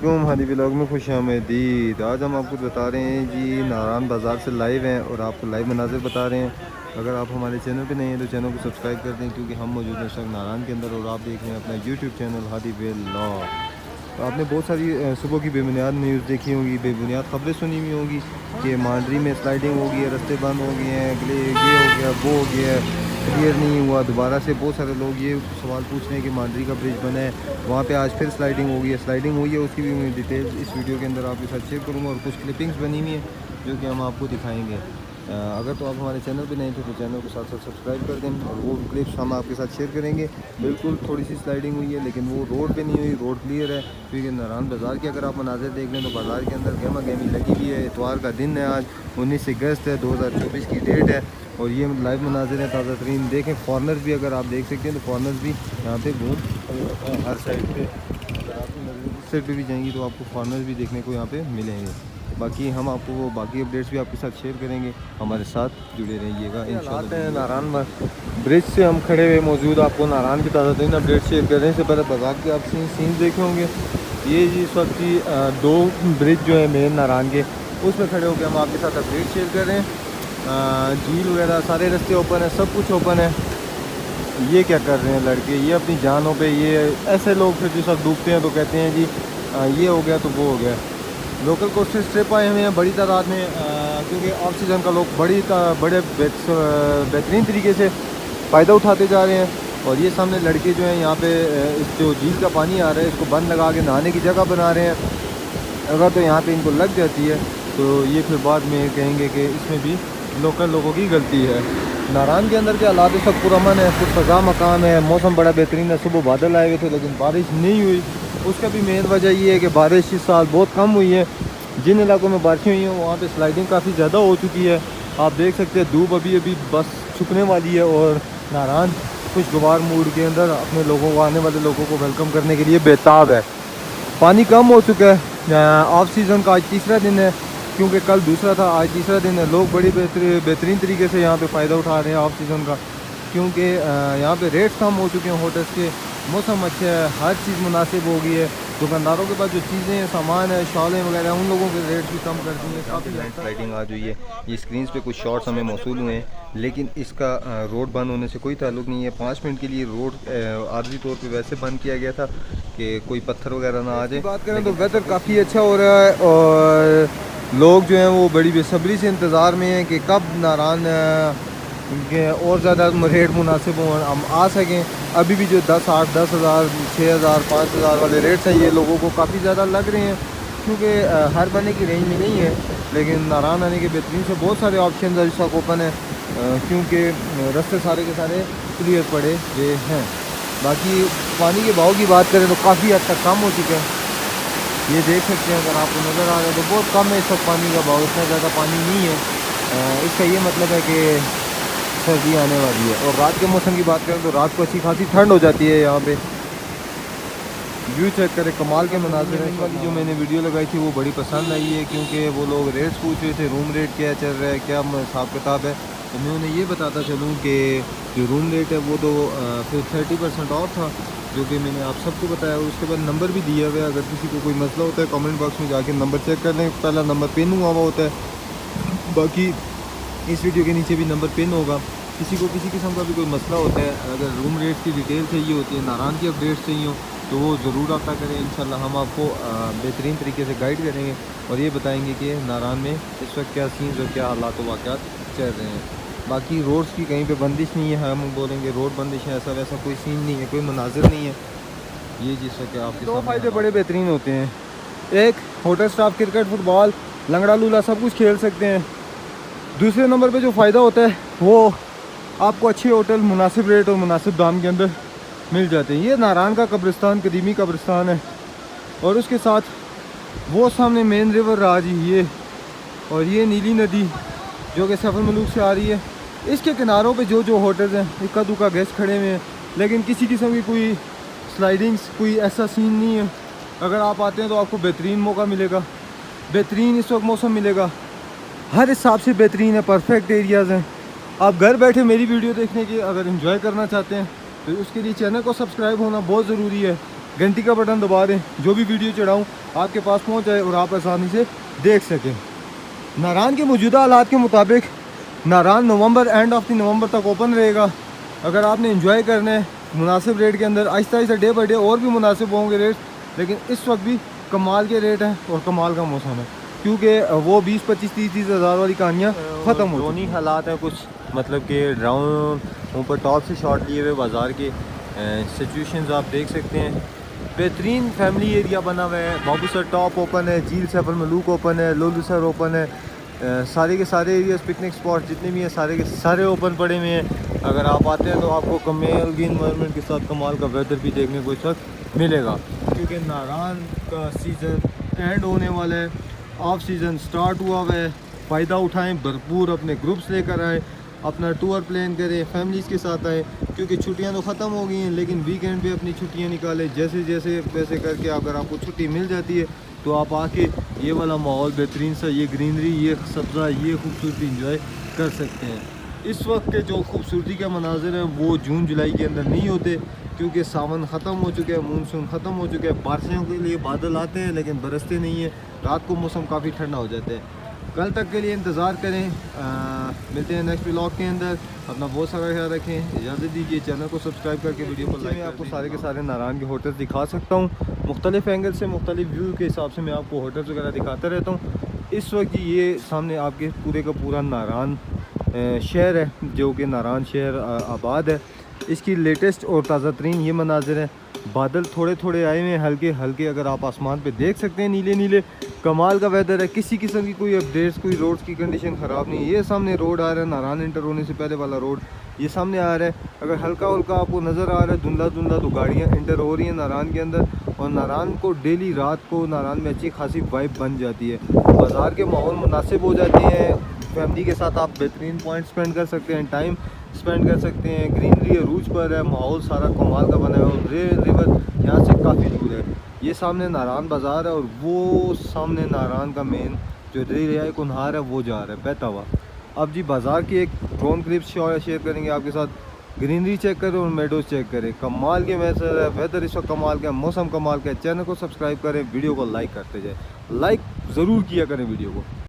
अस्सलामुअलैकुम, हादी व्लॉग में खुश आमदीद। आज हम आपको बता रहे हैं जी नारायण बाज़ार से लाइव हैं और आपको लाइव मनाज़िर बता रहे हैं। अगर आप हमारे चैनल पे नए हैं तो चैनल को सब्सक्राइब कर दें, क्योंकि हम मौजूद हैं इस वक्त नारायण के अंदर और आप देख रहे हैं अपना यूट्यूब चैनल हादी व्लॉग। तो आपने बहुत सारी सुबह की बेबुनियाद न्यूज़ देखी होंगी, बेबुनियाद खबरें सुनी हुई होंगी कि मांडरी में स्लाइडिंग हो गई है, रास्ते बंद हो गए हैं, अगले ये हो गया वो हो गया है, क्लियर नहीं हुआ। दोबारा से बहुत सारे लोग ये सवाल पूछ रहे हैं कि मांडरी का ब्रिज बना है, वहाँ पे आज फिर स्लाइडिंग हो गई है। स्लाइडिंग हुई है उसकी भी मैं डिटेल्स इस वीडियो के अंदर आपके साथ शेयर करूँगा और कुछ क्लिपिंग्स बनी हुई हैं जो कि हम आपको दिखाएंगे। अगर तो आप हमारे चैनल पे नहीं थे तो चैनल को साथ साथ सब्सक्राइब कर दें और वो क्लिप्स हम आपके साथ शेयर करेंगे। बिल्कुल थोड़ी सी स्लाइडिंग हुई है लेकिन वो रोड पे नहीं हुई, रोड क्लियर है। क्योंकि नारायण बाज़ार के अगर आप मनाज़िर देख लें तो बाज़ार के अंदर गहमा गहमी लगी हुई है। इतवार का दिन है, आज 19 अगस्त है, 2024 की डेट है और ये लाइव मनाज़िर हैं ताज़ा तरीन। देखें फॉरनर्स भी अगर आप देख सकते हैं तो फॉरनर्स भी यहाँ पे घूम हर साइड पे, अगर आप इस साइड पे भी जाएंगी तो आपको फॉरनर्स भी देखने को यहाँ पे मिलेंगे। बाकी हम आपको वो बाकी अपडेट्स भी आपके साथ शेयर करेंगे, हमारे साथ जुड़े रहिएगा इंशाल्लाह। नारायण ब्रिज से हम खड़े हुए मौजूद, आपको नारायण की ताज़ा तरीन अपडेट शेयर करें। इससे पहले बाजार के आप सीन देखे होंगे। ये जी इस वक्त की दो ब्रिज जो है मेन नारायण के, उसमें खड़े होकर हम आपके साथ अपडेट शेयर कर रहे हैं। झील वगैरह सारे रास्ते ओपन है, सब कुछ ओपन है। ये क्या कर रहे हैं लड़के, ये अपनी जानों पे, ये ऐसे लोग फिर जो सब डूबते हैं तो कहते हैं जी ये हो गया तो वो हो गया। लोकल कोस्टर्स ट्रिप आए हुए हैं बड़ी तादाद में, क्योंकि ऑफ सीज़न का लोग बड़े बेहतरीन तरीके से फ़ायदा उठाते जा रहे हैं। और ये सामने लड़के जो हैं यहाँ पे इस जो झील का पानी आ रहा है इसको बंद लगा के नहाने की जगह बना रहे हैं। अगर तो यहाँ पे इनको लग जाती है तो ये फिर बाद में कहेंगे कि इसमें भी लोकल लोगों की गलती है। नारायण के अंदर के हालात सब पुरअमन है, कुछ फ़ज़ा मकान है, मौसम बड़ा बेहतरीन है। सुबह बादल आए हुए थे लेकिन बारिश नहीं हुई। उसका भी मेन वजह ये है कि बारिश इस साल बहुत कम हुई है। जिन इलाकों में बारिशें हुई हैं वहाँ पे स्लाइडिंग काफ़ी ज़्यादा हो चुकी है। आप देख सकते हैं धूप अभी अभी बस छुपने वाली है और नारायण खुशगवार मूड के अंदर अपने लोगों को, आने वाले लोगों को वेलकम करने के लिए बेताब है। पानी कम हो चुका है। ऑफ सीज़न का आज तीसरा दिन है, क्योंकि कल दूसरा था, आज तीसरा दिन है। लोग बड़ी बेहतरीन तरीके से यहाँ पे फ़ायदा उठा रहे हैं ऑफ सीज़न का, क्योंकि यहाँ पे रेट्स कम हो चुके हैं होटल्स के। मौसम अच्छा है, हर चीज़ मुनासिब हो गई है। दुकानदारों के पास जो चीज़ें हैं, सामान है, शॉलें वगैरह, उन लोगों के रेट भी कम कर दिए। काफ़ी लैंड स्लाइडिंग आज हुई है। ये स्क्रीन पे कुछ शॉट्स हमें मौसूल हुए हैं, लेकिन इसका रोड बंद होने से कोई ताल्लुक़ नहीं है। 5 मिनट के लिए रोड आर्जी तौर पे वैसे बंद किया गया था कि कोई पत्थर वगैरह ना आ जाए। बात करें तो वेदर काफ़ी अच्छा हो रहा है और लोग जो हैं वो बड़ी बेसब्री से इंतज़ार में हैं कि कब नारायण के और ज़्यादा रेट मुनासिब हों, हम आ सकें। अभी भी जो 10, 8, 10,000, 6,000, 5,000 वाले रेट्स हैं ये लोगों को काफ़ी ज़्यादा लग रहे हैं, क्योंकि हर बने की रेंज में नहीं है। लेकिन नारायण आने के बेहतरीन से बहुत सारे ऑप्शन इस वक्त ओपन है, क्योंकि रास्ते सारे के सारे क्लियर पड़े हुए हैं। बाकी पानी के बहाव की बात करें तो काफ़ी हद तक कम हो चुका है। ये देख सकते हैं, अगर आपको नज़र आ रहा है तो बहुत कम है इस वक्त पानी का बहाव, इतना ज़्यादा पानी नहीं है। इसका ये मतलब है कि सर्दी आने वाली है। और रात के मौसम की बात करें तो रात को अच्छी खासी ठंड हो जाती है। यहाँ पे व्यू चेक करें, कमाल के मनाज़िर हैं। वाली जो मैंने वीडियो लगाई थी वो बड़ी पसंद आई है, क्योंकि वो लोग रेट्स पूछ रहे थे, रूम रेट क्या चल रहा है, क्या हिसाब किताब है। तो मैं उन्हें ये बताता चलूँ कि जो रूम रेट है वो तो फिर 30% ऑफ था, जो कि मैंने आप सबको बताया। उसके बाद नंबर भी दिया हुआ है, अगर किसी को कोई मसला होता है कमेंट बॉक्स में जाके नंबर चेक कर लें। पहला नंबर पिन हुआ होता है, बाकी इस वीडियो के नीचे भी नंबर पिन होगा। किसी को किसी किस्म का भी कोई मसला होता है, अगर रूम रेट की डिटेल चाहिए होती है, नारायण की अपडेट्स चाहिए हो तो वो ज़रूर रब्ता करें। इंशाल्लाह हम आपको बेहतरीन तरीके से गाइड करेंगे और ये बताएंगे कि नारायण में इस वक्त क्या सीन्स और क्या हालात व वाक़यात चल रहे हैं। बाकी रोड्स की कहीं पे बंदिश नहीं है, हम बोलेंगे रोड बंदिश है, ऐसा वैसा कोई सीन नहीं है, कोई मनाजिर नहीं है। ये जिससे कि आपके दो फ़ायदे बड़े बेहतरीन होते हैं। एक, होटल स्टाफ क्रिकेट, फुटबॉल, लंगड़ा लूला सब कुछ खेल सकते हैं। दूसरे नंबर पे जो फ़ायदा होता है वो आपको अच्छे होटल मुनासिब रेट और मुनासिब दाम के अंदर मिल जाते हैं। ये नारायण का कब्रिस्तान, कदीमी कब्रिस्तान है और उसके साथ वो सामने मेन रिवर रहा जी ये, और ये नीली नदी जो कि सफ़र मलूक से आ रही है। इसके किनारों पे जो होटल्स हैं इक्का दुक्का गेस्ट खड़े हुए हैं, लेकिन किसी किस्म की कोई स्लाइडिंग्स, कोई ऐसा सीन नहीं है। अगर आप आते हैं तो आपको बेहतरीन मौका मिलेगा, बेहतरीन इस वक्त मौसम मिलेगा, हर हिसाब से बेहतरीन है, परफेक्ट एरियाज़ हैं। आप घर बैठे मेरी वीडियो देखने की अगर एंजॉय करना चाहते हैं तो उसके लिए चैनल को सब्सक्राइब होना बहुत ज़रूरी है, घंटी का बटन दबा दें, जो भी वीडियो चढ़ाऊँ आपके पास पहुँच जाए और आप आसानी से देख सकें। नारान के मौजूदा हालात के मुताबिक नारान नवंबर, एंड ऑफ द नवंबर तक ओपन रहेगा। अगर आपने इंजॉय करना है मुनासिब रेट के अंदर, Aahista Aahista day by day और भी मुनासिब होंगे रेट, लेकिन इस वक्त भी कमाल के रेट हैं और कमाल का मौसम है, क्योंकि वो 20, 25, 30 हज़ार वाली कहानियाँ ख़त्म हो चुकी। हालात हैं कुछ, मतलब कि ड्राउन ऊपर टॉप से शॉट लिए हुए बाज़ार के सिचुएशंस आप देख सकते हैं। बेहतरीन फैमिली एरिया बना हुआ है। बाबू सर टॉप ओपन है, झील सैफल मलूक ओपन है, लोलू सर ओपन है, सारे के सारे एरियाज पिकनिक स्पॉट जितने भी हैं सारे के सारे ओपन पड़े हुए हैं। अगर आप आते हैं तो आपको कमाल की इन्वायरमेंट के साथ कमाल का वेदर भी देखने को इस वक्त मिलेगा, क्योंकि नारान का सीज़न एंड होने वाला है, ऑफ सीज़न स्टार्ट हुआ हुआ है। फ़ायदा उठाएं भरपूर, अपने ग्रुप्स लेकर आएँ, अपना टूर प्लान करें, फैमिलीज़ के साथ आएँ, क्योंकि छुट्टियां तो ख़त्म हो गई हैं, लेकिन वीकेंड पे अपनी छुट्टियां निकालें। जैसे जैसे वैसे करके अगर आपको छुट्टी मिल जाती है तो आप आके ये वाला माहौल बेहतरीन सा, ये ग्रीनरी, ये सब्ज़ा, ये खूबसूरती इंजॉय कर सकते हैं। इस वक्त के जो खूबसूरती का मनाजिर है वो जून जुलाई के अंदर नहीं होते, क्योंकि सावन ख़त्म हो चुका है, मानसून ख़त्म हो चुका है। बारिशों के लिए बादल आते हैं लेकिन बरसते नहीं हैं। रात को मौसम काफ़ी ठंडा हो जाता है। कल तक के लिए इंतज़ार करें। मिलते हैं नेक्स्ट व्लॉग के अंदर। अपना बहुत सारा ख्याल रखें, इजाज़त दीजिए। चैनल को सब्सक्राइब करके वीडियो को लाइक। मैं आपको सारे के सारे नारान के होटल्स दिखा सकता हूँ, मुख्तलिफ़ एंगल से, मुख्तलिफ व्यू के हिसाब से मैं आपको होटल्स वगैरह दिखाता रहता हूँ। इस वक्त ये सामने आपके पूरे का पूरा नारान शहर है, जो कि नारान शहर आबाद है। इसकी लेटेस्ट और ताज़ा तरीन ये मनाजिर है। बादल थोड़े थोड़े आए हुए हैं, हल्के हल्के, अगर आप आसमान पे देख सकते हैं, नीले नीले। कमाल का वेदर है, किसी किस्म की कोई अपडेट्स, कोई रोड्स की कंडीशन ख़राब नहीं है। ये सामने रोड आ रहा है, नारान इंटर होने से पहले वाला रोड ये सामने आ रहा है। अगर हल्का हल्का आपको नज़र आ रहा है धुंधला धुंधला, तो गाड़ियाँ इंटर हो रही हैं नारान के अंदर। और नारान को डेली रात को नारान में अच्छी खासी वाइब बन जाती है, बाज़ार के माहौल मुनासिब हो जाते हैं। फैमिली के साथ आप बेहतरीन पॉइंट स्पेंड कर सकते हैं, टाइम स्पेंड कर सकते हैं। ग्रीनरी अरूज पर है, माहौल सारा कमाल का बना है। और रिवर यहाँ से काफ़ी दूर है। ये सामने नारान बाज़ार है और वो सामने नारान का मेन जो दरिया कुन्हार है वो जा रहा है बहता हुआ। अब जी बाज़ार की एक ड्रोन क्लिप शेयर करेंगे आपके साथ। ग्रीनरी चेक करें और मेडोज चेक करें, कमाल के मैसर है। वेदर इस वक्त कमाल का है, मौसम कमाल का है। चैनल को सब्सक्राइब करें, वीडियो को लाइक करते जाए, लाइक ज़रूर किया करें वीडियो को।